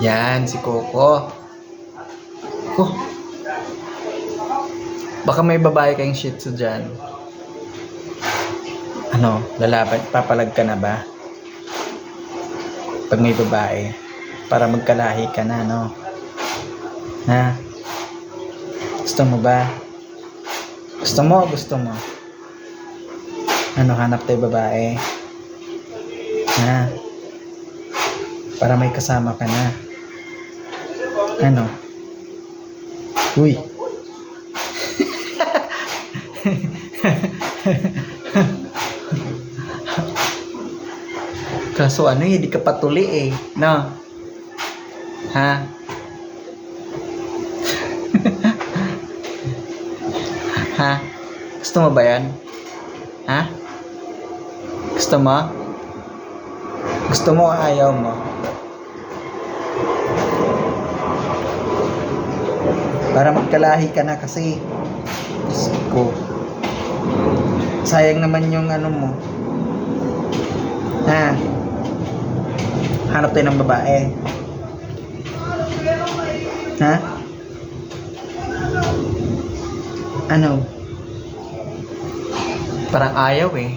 Yan, si Coco. Oh, baka may babae kayong shih tzu dyan. Ano, lalaban, papalag ka na ba? Pag may babae, para magkalahi ka na, no? Ha? Gusto mo ba? Gusto mo o gusto mo? Ano, hanap tayo babae? Ha? Para may kasama ka na. Ano? Uy! Kaso ano eh, di ka patuli eh. No? Ha? Ha? Gusto mo ba yan? Ha? Gusto mo? Gusto mo o ayaw mo? Para magkalahi ka na kasi. Diyos ko. Sayang naman yung ano mo. Ha? Hanap tayo ng babae. Ha? Ano? Parang ayaw eh.